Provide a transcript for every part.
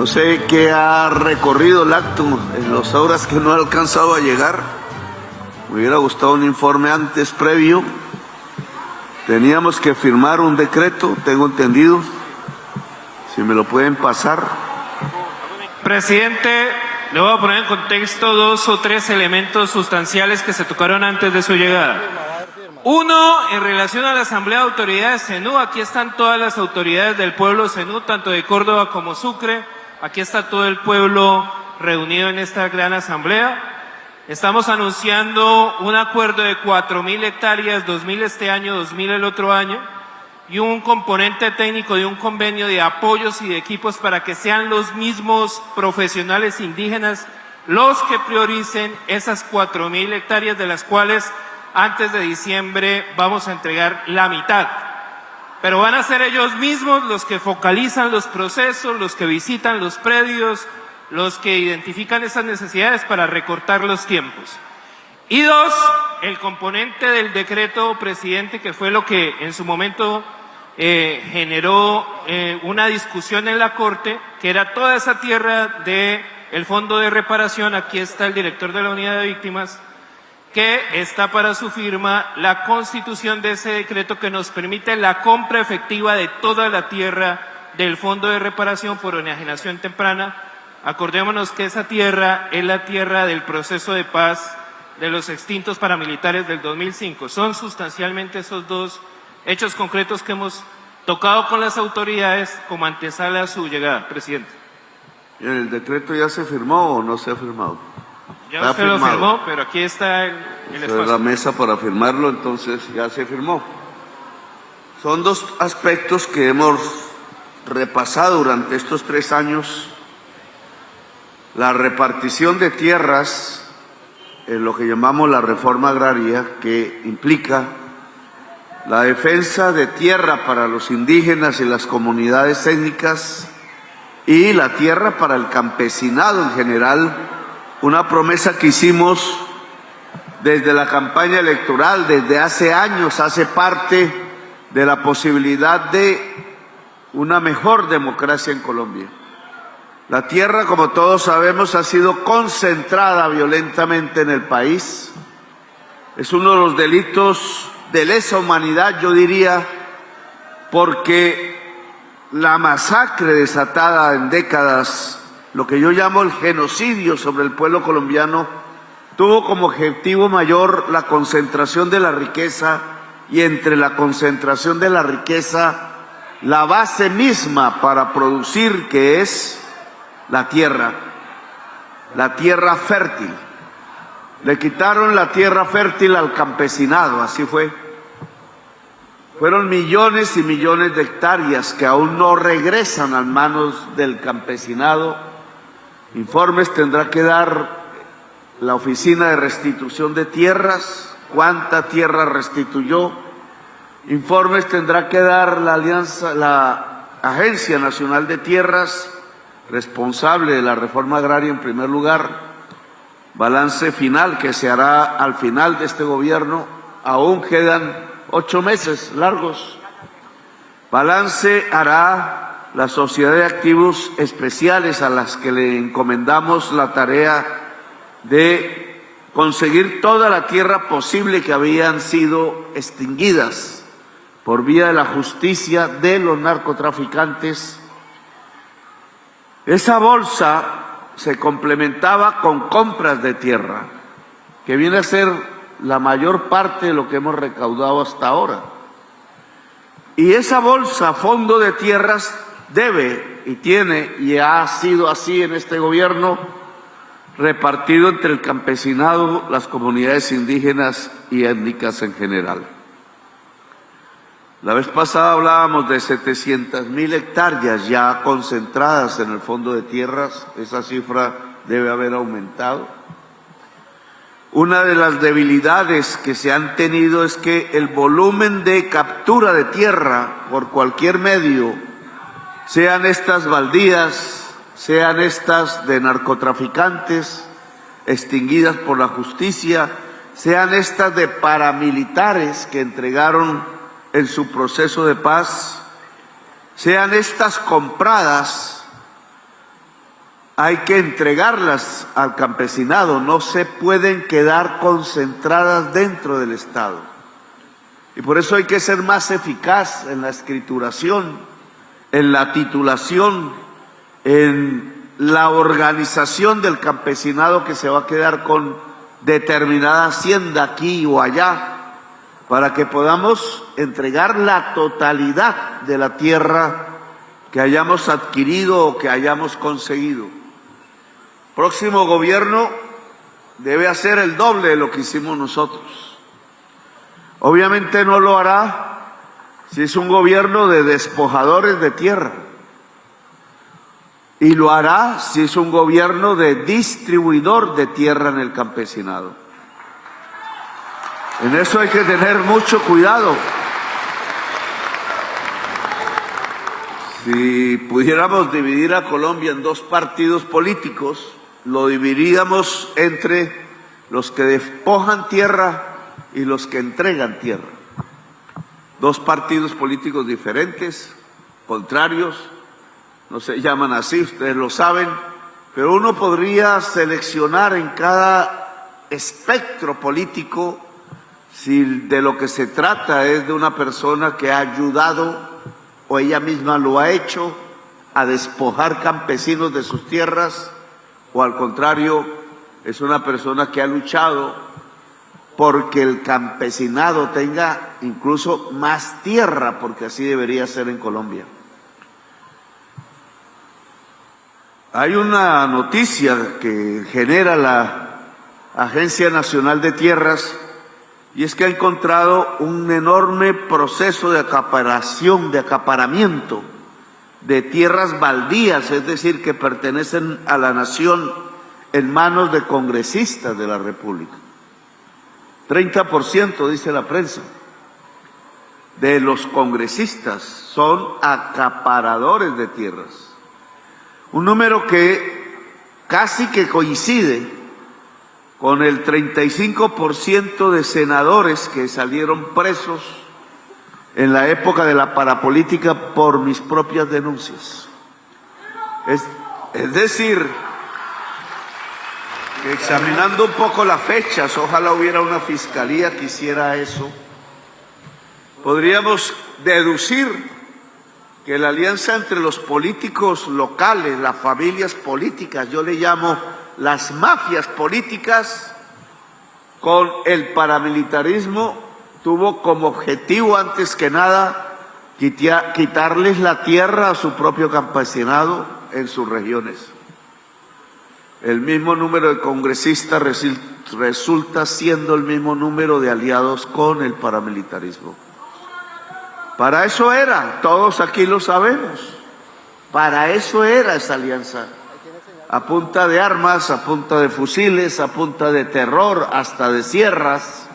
No sé qué ha recorrido el acto en las horas que no ha alcanzado a llegar. Me hubiera gustado un informe antes, previo. Teníamos que firmar un decreto, tengo entendido. Si me lo pueden pasar. Presidente, le voy a poner en contexto 2 o 3 elementos sustanciales que se tocaron antes de su llegada. Uno, en relación a la Asamblea de Autoridades CENU, aquí están todas las autoridades del pueblo CENU, tanto de Córdoba como Sucre. Aquí está todo el pueblo reunido en esta gran asamblea. Estamos anunciando un acuerdo de 4.000 hectáreas, 2.000 este año, 2.000 el otro año, y un componente técnico de un convenio de apoyos y de equipos para que sean los mismos profesionales indígenas los que prioricen esas 4.000 hectáreas, de las cuales antes de diciembre vamos a entregar la mitad. Pero van a ser ellos mismos los que focalizan los procesos, los que visitan los predios, los que identifican esas necesidades para recortar los tiempos. Y dos, el componente del decreto, presidente, que fue lo que en su momento generó una discusión en la Corte, que era toda esa tierra del Fondo de Reparación. Aquí está el director de la Unidad de Víctimas, que está para su firma la constitución de ese decreto que nos permite la compra efectiva de toda la tierra del Fondo de Reparación por Enajenación Temprana. Acordémonos que esa tierra es la tierra del proceso de paz de los extintos paramilitares del 2005. Son sustancialmente esos dos hechos concretos que hemos tocado con las autoridades como antesala a su llegada, presidente. ¿El decreto ya se firmó o no se ha firmado? Ya usted lo firmó, pero aquí está el espacio. La mesa para firmarlo, entonces ya se firmó. Son dos aspectos que hemos repasado durante estos 3 años. La repartición de tierras, en lo que llamamos la reforma agraria, que implica la defensa de tierra para los indígenas y las comunidades étnicas y la tierra para el campesinado en general. Una promesa que hicimos desde la campaña electoral, desde hace años, hace parte de la posibilidad de una mejor democracia en Colombia. La tierra, como todos sabemos, ha sido concentrada violentamente en el país. Es uno de los delitos de lesa humanidad, yo diría, porque la masacre desatada en décadas, lo que yo llamo el genocidio sobre el pueblo colombiano, tuvo como objetivo mayor la concentración de la riqueza, y entre la concentración de la riqueza, la base misma para producir, que es la tierra fértil. Le quitaron la tierra fértil al campesinado, así fue. Fueron millones y millones de hectáreas que aún no regresan a manos del campesinado. Informes tendrá que dar la Oficina de Restitución de Tierras, cuánta tierra restituyó. Informes tendrá que dar la Agencia Nacional de Tierras, responsable de la reforma agraria en primer lugar. Balance final que se hará al final de este gobierno. Aún quedan 8 meses largos. Balance hará la Sociedad de Activos Especiales, a las que le encomendamos la tarea de conseguir toda la tierra posible que habían sido extinguidas por vía de la justicia de los narcotraficantes. Esa bolsa se complementaba con compras de tierra, que viene a ser la mayor parte de lo que hemos recaudado hasta ahora. Y esa bolsa, fondo de tierras, debe y tiene, y ha sido así en este gobierno, repartido entre el campesinado, las comunidades indígenas y étnicas en general. La vez pasada hablábamos de 700.000 hectáreas ya concentradas en el fondo de tierras. Esa cifra debe haber aumentado. Una de las debilidades que se han tenido es que el volumen de captura de tierra por cualquier medio, sean estas baldías, sean estas de narcotraficantes extinguidas por la justicia, sean estas de paramilitares que entregaron en su proceso de paz, sean estas compradas hay que entregarlas al campesinado, no se pueden quedar concentradas dentro del Estado. Y por eso hay que ser más eficaz en la escrituración, en la titulación, en la organización del campesinado que se va a quedar con determinada hacienda aquí o allá, para que podamos entregar la totalidad de la tierra que hayamos adquirido o que hayamos conseguido. Próximo gobierno debe hacer el doble de lo que hicimos nosotros. Obviamente no lo hará si es un gobierno de despojadores de tierra, y lo hará si es un gobierno de distribuidor de tierra en el campesinado. En eso hay que tener mucho cuidado. Si pudiéramos dividir a Colombia en dos partidos políticos, lo dividiríamos entre los que despojan tierra y los que entregan tierra. Dos partidos políticos diferentes, contrarios, no se llaman así, ustedes lo saben, pero uno podría seleccionar en cada espectro político si de lo que se trata es de una persona que ha ayudado o ella misma lo ha hecho a despojar campesinos de sus tierras, o al contrario, es una persona que ha luchado porque el campesinado tenga incluso más tierra, porque así debería ser en Colombia. Hay una noticia que genera la Agencia Nacional de Tierras, y es que ha encontrado un enorme proceso de acaparación, de acaparamiento de tierras baldías, es decir, que pertenecen a la nación, en manos de congresistas de la República. 30%, dice la prensa, de los congresistas son acaparadores de tierras. Un número que casi que coincide con el 35% de senadores que salieron presos en la época de la parapolítica por mis propias denuncias. Es decir, que examinando un poco las fechas, ojalá hubiera una fiscalía que hiciera eso, podríamos deducir que la alianza entre los políticos locales, las familias políticas, yo le llamo las mafias políticas, con el paramilitarismo, tuvo como objetivo antes que nada quitarles la tierra a su propio campesinado en sus regiones. El mismo número de congresistas resulta siendo el mismo número de aliados con el paramilitarismo. Para eso era, todos aquí lo sabemos, para eso era esa alianza. A punta de armas, a punta de fusiles, a punta de terror, hasta de sierras,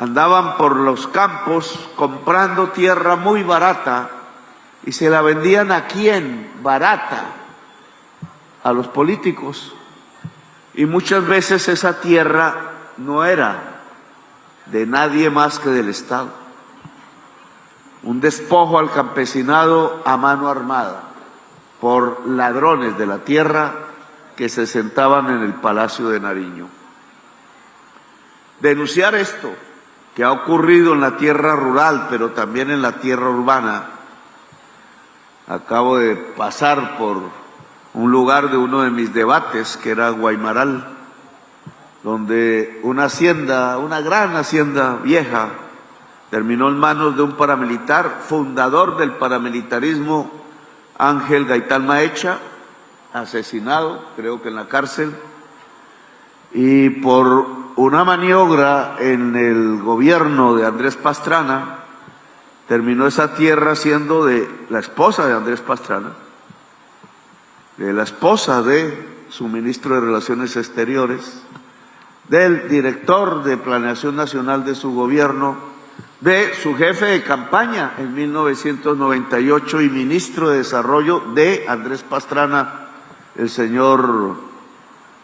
andaban por los campos comprando tierra muy barata y se la vendían ¿a quién? Barata, a los políticos. Y muchas veces esa tierra no era de nadie más que del Estado. Un despojo al campesinado a mano armada por ladrones de la tierra que se sentaban en el Palacio de Nariño. Denunciar esto, que ha ocurrido en la tierra rural, pero también en la tierra urbana. Acabo de pasar por un lugar de uno de mis debates, que era Guaymaral, donde una hacienda, una gran hacienda vieja, terminó en manos de un paramilitar, fundador del paramilitarismo, Ángel Gaitán Maecha, asesinado, creo que en la cárcel, y por una maniobra en el gobierno de Andrés Pastrana, terminó esa tierra siendo de la esposa de Andrés Pastrana, de la esposa de su ministro de Relaciones Exteriores, del director de Planeación Nacional de su gobierno, de su jefe de campaña en 1998 y ministro de Desarrollo de Andrés Pastrana, el señor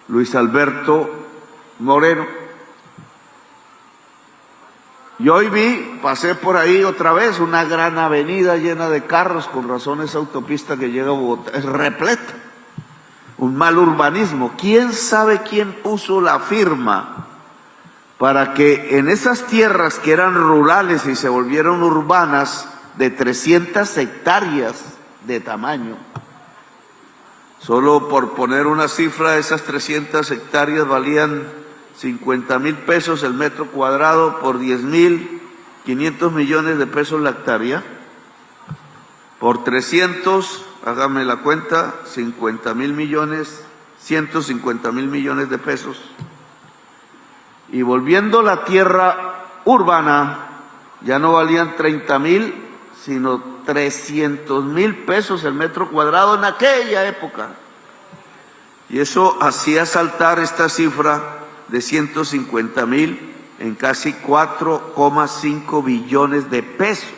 Luis Alberto Moreno. Y hoy pasé por ahí otra vez, una gran avenida llena de carros, con razón esa autopista que llega a Bogotá es repleta. un mal urbanismo. ¿Quién sabe quién puso la firma para que en esas tierras que eran rurales y se volvieron urbanas de 300 hectáreas de tamaño? Solo por poner una cifra, esas 300 hectáreas valían 50.000 pesos el metro cuadrado por 10.500 millones de pesos la hectárea. Por 300, hágame la cuenta, 50.000 millones, 150.000 millones de pesos. Y volviendo la tierra urbana, ya no valían 30.000, sino 300.000 pesos el metro cuadrado en aquella época. Y eso hacía saltar esta cifra de 150.000 en casi 4,5 billones de pesos.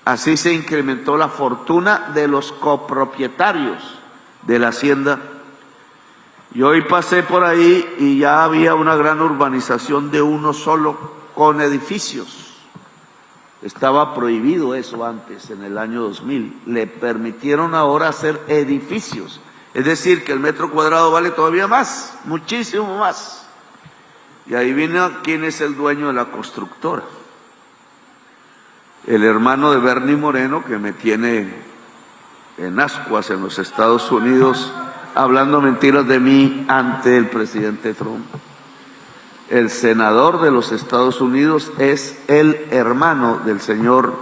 Así se incrementó la fortuna de los copropietarios de la hacienda. Y hoy pasé por ahí y ya había una gran urbanización de uno solo con edificios. Estaba prohibido eso antes, en el año 2000. Le permitieron ahora hacer edificios. Es decir, que el metro cuadrado vale todavía más, muchísimo más. Y ahí viene quién es el dueño de la constructora. El hermano de Bernie Moreno, que me tiene en ascuas en los Estados Unidos, hablando mentiras de mí ante el presidente Trump. El senador de los Estados Unidos es el hermano del señor,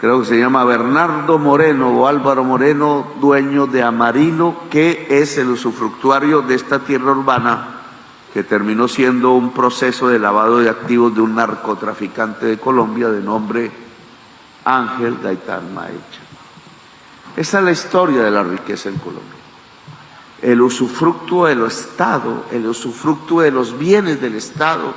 creo que se llama Bernardo Moreno o Álvaro Moreno, dueño de Amarino, que es el usufructuario de esta tierra urbana que terminó siendo un proceso de lavado de activos de un narcotraficante de Colombia de nombre Ángel Gaitán Maecha. Esa es la historia de la riqueza en Colombia. El usufructo del Estado, el usufructo de los bienes del Estado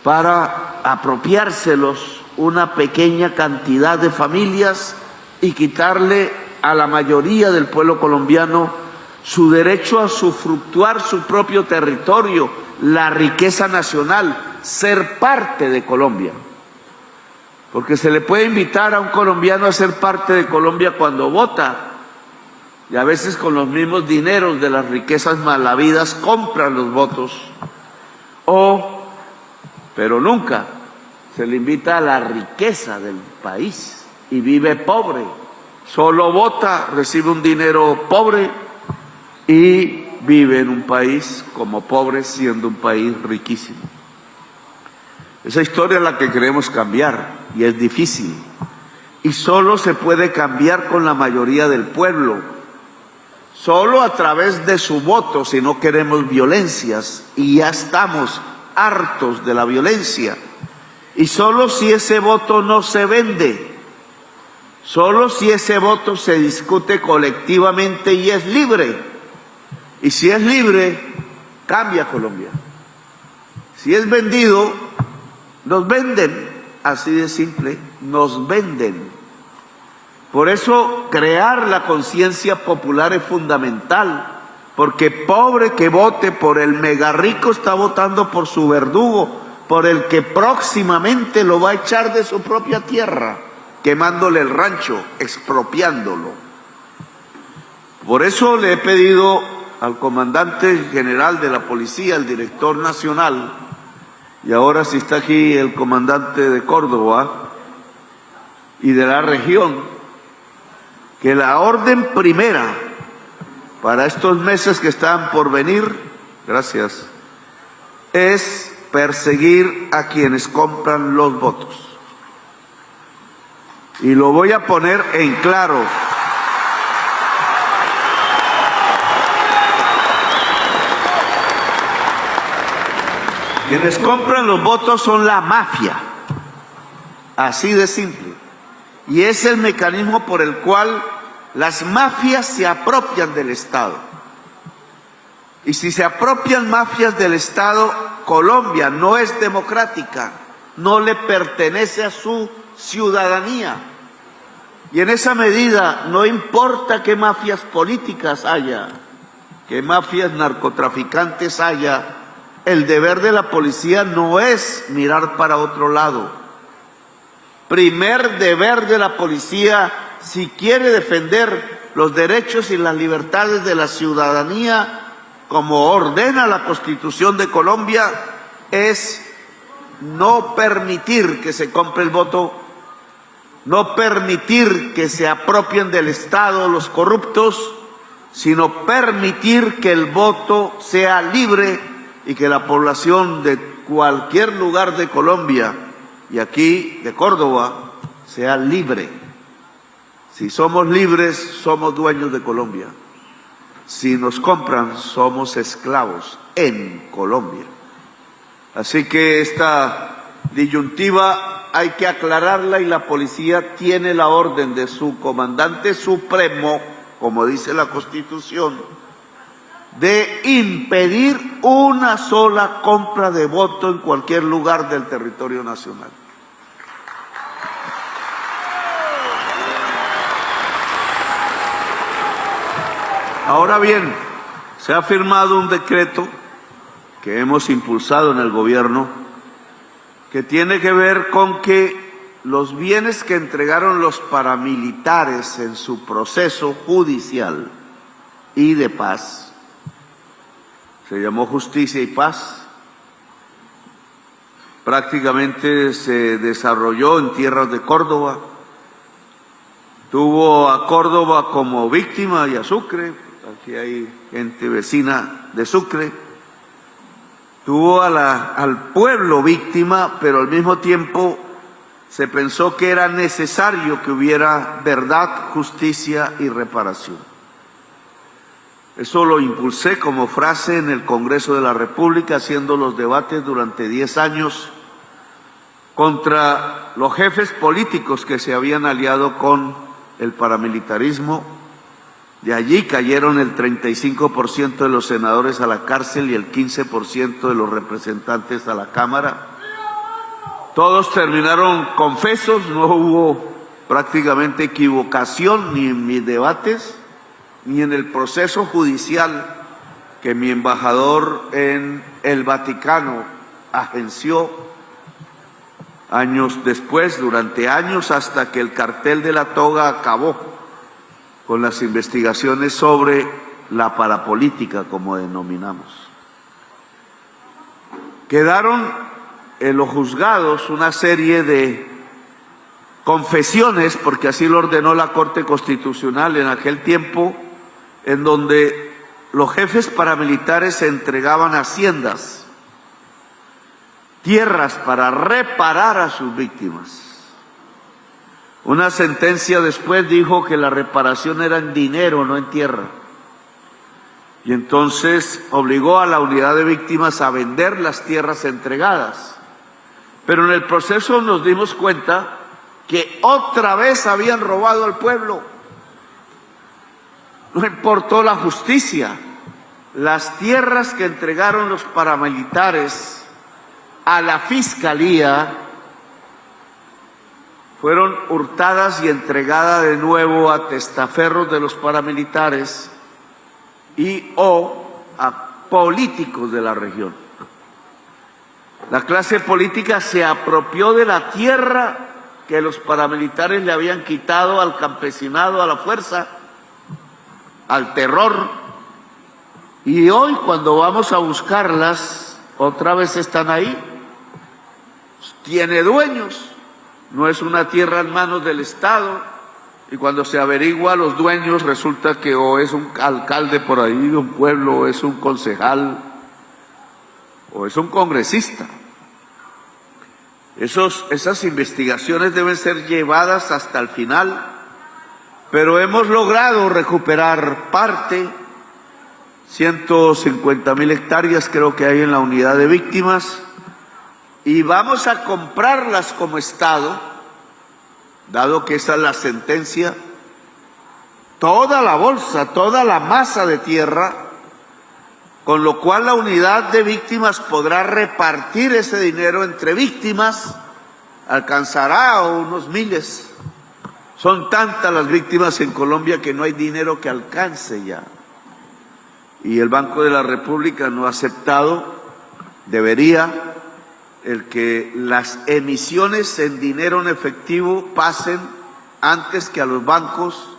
para apropiárselos una pequeña cantidad de familias y quitarle a la mayoría del pueblo colombiano su derecho a usufructuar su propio territorio, la riqueza nacional, ser parte de Colombia. Porque se le puede invitar a un colombiano a ser parte de Colombia cuando vota, y a veces con los mismos dineros de las riquezas malavidas compran los votos, pero nunca se le invita a la riqueza del país y vive pobre, solo vota, recibe un dinero pobre y vive en un país como pobre siendo un país riquísimo. Esa historia es la que queremos cambiar y es difícil y solo se puede cambiar con la mayoría del pueblo. Solo a través de su voto, si no queremos violencias, y ya estamos hartos de la violencia. Y solo si ese voto no se vende, solo si ese voto se discute colectivamente y es libre. Y si es libre, cambia Colombia. Si es vendido, nos venden, así de simple, nos venden. Por eso crear la conciencia popular es fundamental, porque pobre que vote por el mega rico está votando por su verdugo, por el que próximamente lo va a echar de su propia tierra, quemándole el rancho, expropiándolo. Por eso le he pedido al comandante general de la policía, el director nacional, y ahora si está aquí el comandante de Córdoba y de la región, que la orden primera para estos meses que están por venir, gracias, es perseguir a quienes compran los votos. Y lo voy a poner en claro. Quienes compran los votos son la mafia, así de simple. Y es el mecanismo por el cual las mafias se apropian del Estado. Y si se apropian mafias del Estado, Colombia no es democrática, no le pertenece a su ciudadanía. Y en esa medida no importa qué mafias políticas haya, qué mafias narcotraficantes haya, el deber de la policía no es mirar para otro lado. Primer deber de la policía, si quiere defender los derechos y las libertades de la ciudadanía, como ordena la Constitución de Colombia, es no permitir que se compre el voto, no permitir que se apropien del Estado los corruptos, sino permitir que el voto sea libre y que la población de cualquier lugar de Colombia y aquí de Córdoba sea libre. Si somos libres, somos dueños de Colombia. Si nos compran, somos esclavos en Colombia. Así que esta disyuntiva hay que aclararla y la policía tiene la orden de su comandante supremo, como dice la Constitución, de impedir una sola compra de voto en cualquier lugar del territorio nacional. Ahora bien, se ha firmado un decreto que hemos impulsado en el gobierno que tiene que ver con que los bienes que entregaron los paramilitares en su proceso judicial y de paz, se llamó Justicia y Paz, prácticamente se desarrolló en tierras de Córdoba, tuvo a Córdoba como víctima y a Sucre, aquí hay gente vecina de Sucre, tuvo al pueblo víctima, pero al mismo tiempo se pensó que era necesario que hubiera verdad, justicia y reparación. Eso lo impulsé como frase en el Congreso de la República, haciendo los debates durante 10 años contra los jefes políticos que se habían aliado con el paramilitarismo. De allí cayeron el 35% de los senadores a la cárcel y el 15% de los representantes a la Cámara. Todos terminaron confesos, no hubo prácticamente equivocación ni en mis debates, ni en el proceso judicial que mi embajador en el Vaticano agenció años después, durante años, hasta que el cartel de la toga acabó con las investigaciones sobre la parapolítica, como denominamos. Quedaron en los juzgados una serie de confesiones, porque así lo ordenó la Corte Constitucional en aquel tiempo, en donde los jefes paramilitares se entregaban haciendas, tierras para reparar a sus víctimas. Una sentencia después dijo que la reparación era en dinero, no en tierra. Y entonces obligó a la unidad de víctimas a vender las tierras entregadas. Pero en el proceso nos dimos cuenta que otra vez habían robado al pueblo. No importó la justicia. Las tierras que entregaron los paramilitares a la Fiscalía fueron hurtadas y entregadas de nuevo a testaferros de los paramilitares y o a políticos de la región. La clase política se apropió de la tierra que los paramilitares le habían quitado al campesinado, a la fuerza, al terror, y hoy cuando vamos a buscarlas, otra vez están ahí. Tiene dueños, no es una tierra en manos del Estado, y cuando se averigua a los dueños resulta que o es un alcalde por ahí de un pueblo, o es un concejal, o es un congresista. Esas investigaciones deben ser llevadas hasta el final, pero hemos logrado recuperar parte, 150.000 hectáreas creo que hay en la unidad de víctimas, y vamos a comprarlas como Estado, dado que esa es la sentencia, toda la bolsa, toda la masa de tierra, con lo cual la unidad de víctimas podrá repartir ese dinero entre víctimas, alcanzará a unos miles. Son tantas las víctimas en Colombia que no hay dinero que alcance ya. Y el Banco de la República no ha aceptado, debería, el que las emisiones en dinero en efectivo pasen antes que a los bancos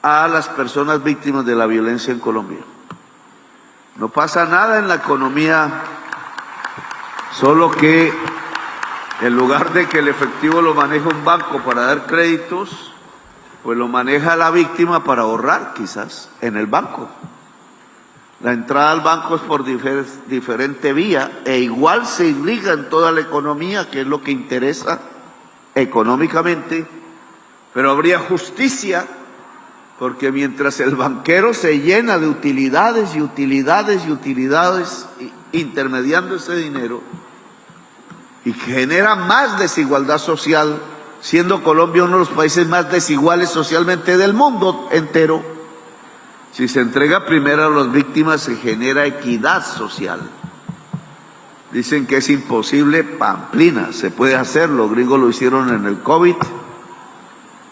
a las personas víctimas de la violencia en Colombia. No pasa nada en la economía, solo que en lugar de que el efectivo lo maneje un banco para dar créditos, pues lo maneja la víctima para ahorrar quizás en el banco. La entrada al banco es por diferente vía e igual se irriga en toda la economía, que es lo que interesa económicamente, pero habría justicia, porque mientras el banquero se llena de utilidades y utilidades y utilidades, intermediando ese dinero, y genera más desigualdad social, siendo Colombia uno de los países más desiguales socialmente del mundo entero, si se entrega primero a las víctimas se genera equidad social. Dicen que es imposible, pamplina, se puede hacer, los gringos lo hicieron en el COVID,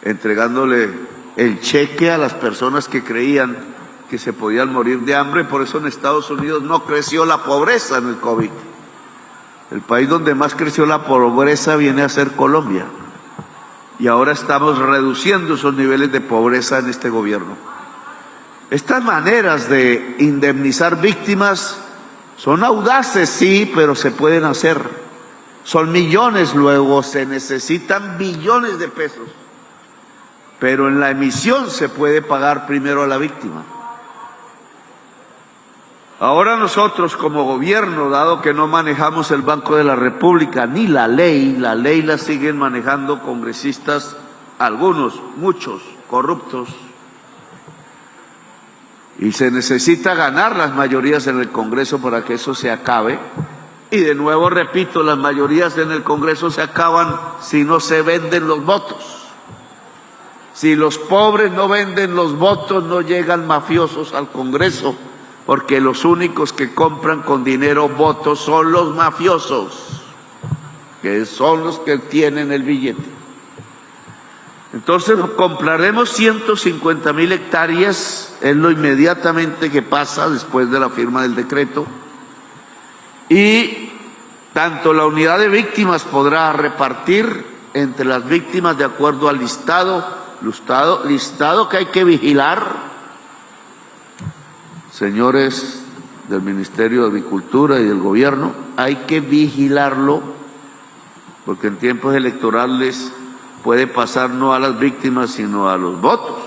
entregándole el cheque a las personas que creían que se podían morir de hambre. Por eso en Estados Unidos no creció la pobreza en el COVID. El país donde más creció la pobreza viene a ser Colombia. Y ahora estamos reduciendo esos niveles de pobreza en este gobierno. Estas maneras de indemnizar víctimas son audaces, sí, pero se pueden hacer. Son millones, luego se necesitan billones de pesos. Pero en la emisión se puede pagar primero a la víctima. Ahora nosotros como gobierno, dado que no manejamos el Banco de la República ni la ley la siguen manejando congresistas, algunos, muchos, corruptos, y se necesita ganar las mayorías en el Congreso para que eso se acabe. Y de nuevo repito, las mayorías en el Congreso se acaban si no se venden los votos. Si los pobres no venden los votos, no llegan mafiosos al Congreso, porque los únicos que compran con dinero votos son los mafiosos, que son los que tienen el billete. Entonces compraremos 150.000 hectáreas, es lo inmediatamente que pasa después de la firma del decreto, y tanto la unidad de víctimas podrá repartir entre las víctimas de acuerdo al listado que hay que vigilar, señores del Ministerio de Agricultura y del Gobierno, hay que vigilarlo, porque en tiempos electorales puede pasar no a las víctimas, sino a los votos.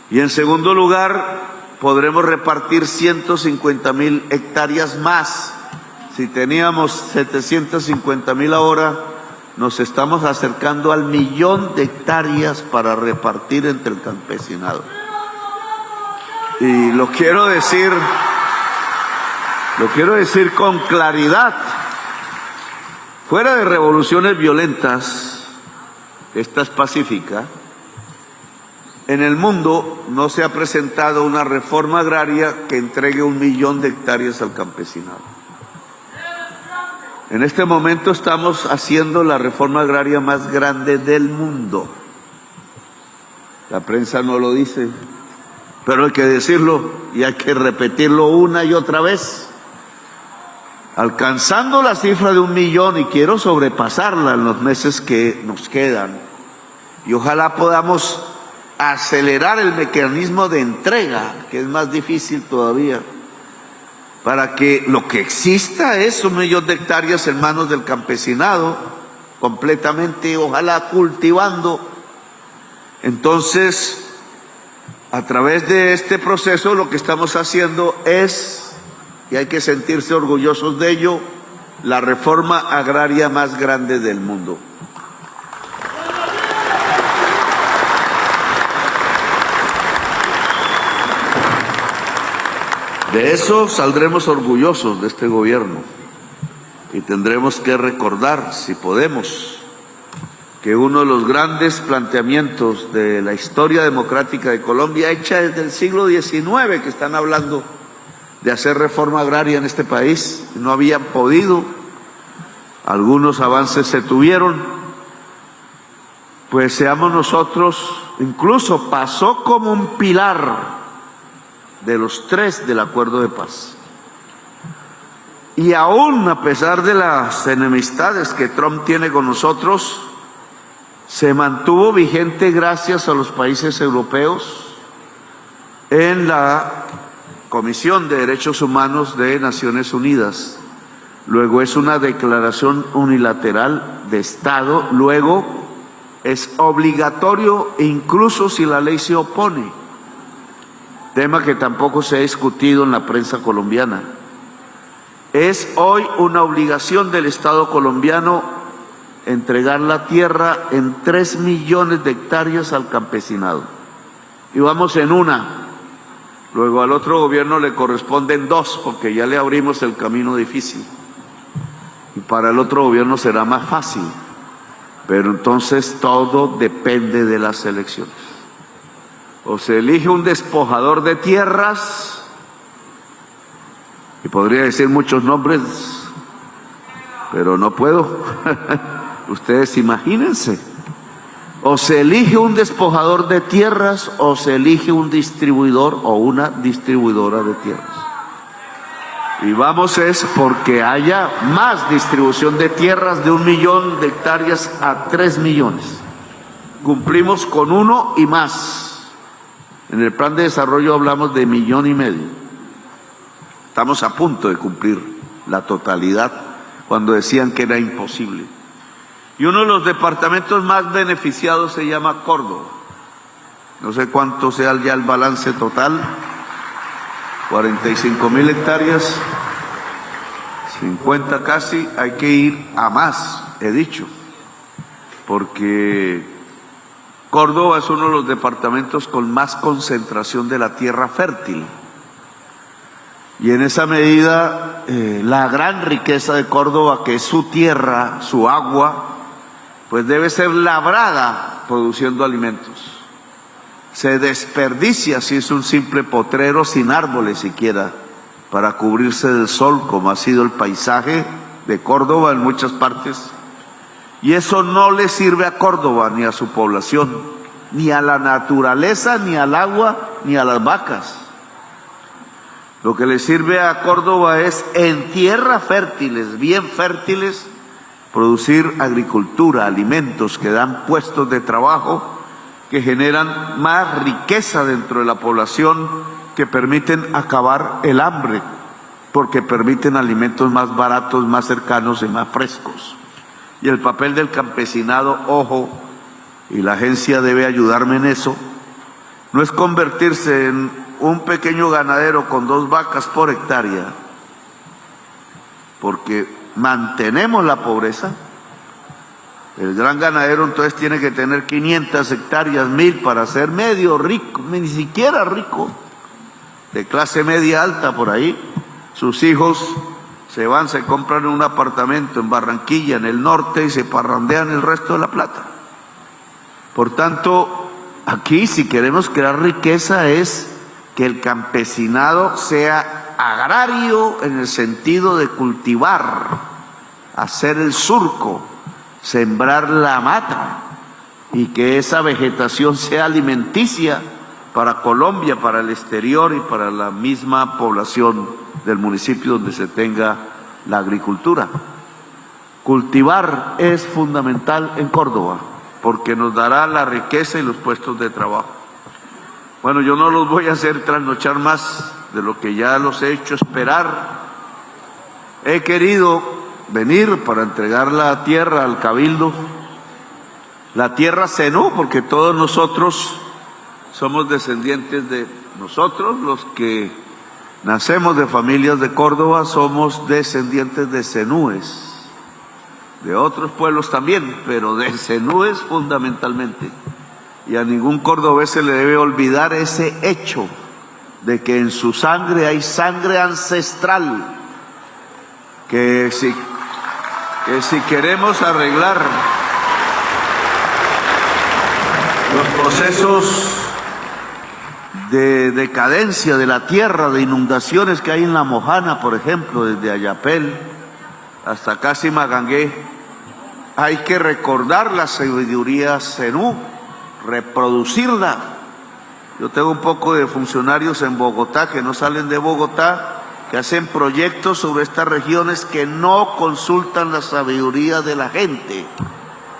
Y en segundo lugar, podremos repartir 150.000 hectáreas más. Si teníamos 750.000 ahora, nos estamos acercando al 1.000.000 de hectáreas para repartir entre el campesinado. Y lo quiero decir con claridad. Fuera de revoluciones violentas, esta es pacífica, en el mundo no se ha presentado una reforma agraria que entregue 1.000.000 de hectáreas al campesinado. En este momento estamos haciendo la reforma agraria más grande del mundo. La prensa no lo dice, pero hay que decirlo y hay que repetirlo una y otra vez. Alcanzando la cifra de 1.000.000, y quiero sobrepasarla en los meses que nos quedan, y ojalá podamos acelerar el mecanismo de entrega, que es más difícil todavía, para que lo que exista es 1.000.000 de hectáreas en manos del campesinado, completamente, ojalá cultivando. Entonces, a través de este proceso lo que estamos haciendo es, y hay que sentirse orgullosos de ello, la reforma agraria más grande del mundo. De eso saldremos orgullosos de este gobierno y tendremos que recordar, si podemos, que uno de los grandes planteamientos de la historia democrática de Colombia, hecha desde el siglo XIX, que están hablando de hacer reforma agraria en este país, no habían podido, algunos avances se tuvieron, pues seamos nosotros, incluso pasó como un pilar de los 3 del acuerdo de paz. Y aún a pesar de las enemistades que Trump tiene con nosotros, se mantuvo vigente gracias a los países europeos en la Comisión de Derechos Humanos de Naciones Unidas. Luego es una declaración unilateral de Estado, luego es obligatorio incluso si la ley se opone, tema que tampoco se ha discutido en la prensa colombiana. Es hoy una obligación del Estado colombiano entregar la tierra en 3 millones de hectáreas al campesinado. Y vamos en una. Luego al otro gobierno le corresponden 2, porque ya le abrimos el camino difícil. Y para el otro gobierno será más fácil. Pero entonces todo depende de las elecciones. O se elige un despojador de tierras, y podría decir muchos nombres, pero no puedo. Ustedes imagínense. O se elige un despojador de tierras o se elige un distribuidor o una distribuidora de tierras. Y vamos es porque haya más distribución de tierras de 1 millón de hectáreas a 3 millones. Cumplimos con 1 y más. En el plan de desarrollo hablamos de 1,5 millones. Estamos a punto de cumplir la totalidad cuando decían que era imposible. Y uno de los departamentos más beneficiados se llama Córdoba. No sé cuánto sea ya el balance total. 45.000 hectáreas, 50 casi, hay que ir a más, he dicho, porque Córdoba es uno de los departamentos con más concentración de la tierra fértil. Y en esa medida, la gran riqueza de Córdoba, que es su tierra, su agua, pues debe ser labrada produciendo alimentos. Se desperdicia si es un simple potrero sin árboles siquiera para cubrirse del sol, como ha sido el paisaje de Córdoba en muchas partes. Y eso no le sirve a Córdoba ni a su población, ni a la naturaleza, ni al agua, ni a las vacas. Lo que le sirve a Córdoba es en tierras fértiles, bien fértiles, producir agricultura, alimentos que dan puestos de trabajo, que generan más riqueza dentro de la población, que permiten acabar el hambre, porque permiten alimentos más baratos, más cercanos y más frescos. Y el papel del campesinado, ojo, y la agencia debe ayudarme en eso, no es convertirse en un pequeño ganadero con 2 vacas por hectárea, porque mantenemos la pobreza. El gran ganadero entonces tiene que tener 500 hectáreas, 1.000 para ser medio rico, ni siquiera rico, de clase media alta por ahí. Sus hijos se van, se compran un apartamento en Barranquilla, en el norte, y se parrandean el resto de la plata. Por tanto, aquí si queremos crear riqueza es que el campesinado sea agrario en el sentido de cultivar, hacer el surco, sembrar la mata, y que esa vegetación sea alimenticia para Colombia, para el exterior y para la misma población del municipio donde se tenga la agricultura. Cultivar es fundamental en Córdoba, porque nos dará la riqueza y los puestos de trabajo. Bueno, yo no los voy a hacer trasnochar más de lo que ya los he hecho esperar. He querido venir para entregar la tierra al Cabildo, la tierra Zenú, porque todos nosotros somos descendientes de nosotros, los que nacemos de familias de Córdoba, somos descendientes de zenúes, de otros pueblos también, pero de zenúes fundamentalmente. Y a ningún cordobés se le debe olvidar ese hecho de que en su sangre hay sangre ancestral, que si queremos arreglar los procesos de decadencia de la tierra, de inundaciones que hay en La Mojana, por ejemplo, desde Ayapel hasta casi Magangué, hay que recordar la sabiduría zenú, reproducirla. Yo tengo un poco de funcionarios en Bogotá que no salen de Bogotá, que hacen proyectos sobre estas regiones que no consultan la sabiduría de la gente,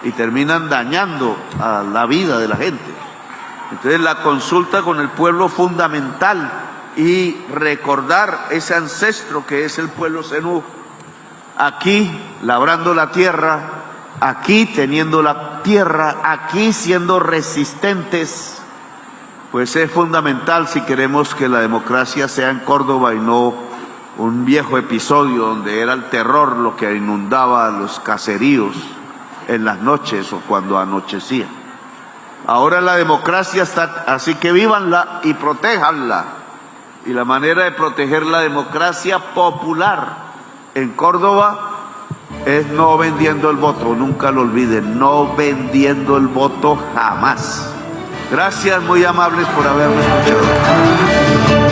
y terminan dañando a la vida de la gente. Entonces la consulta con el pueblo fundamental y recordar ese ancestro que es el pueblo zenú, aquí labrando la tierra, aquí teniendo la tierra, aquí siendo resistentes, pues es fundamental si queremos que la democracia sea en Córdoba y no un viejo episodio donde era el terror lo que inundaba los caseríos en las noches o cuando anochecía. Ahora la democracia está, así que vívanla y protéjanla. Y la manera de proteger la democracia popular en Córdoba es no vendiendo el voto, nunca lo olviden, no vendiendo el voto jamás. Gracias, muy amables por haberme escuchado.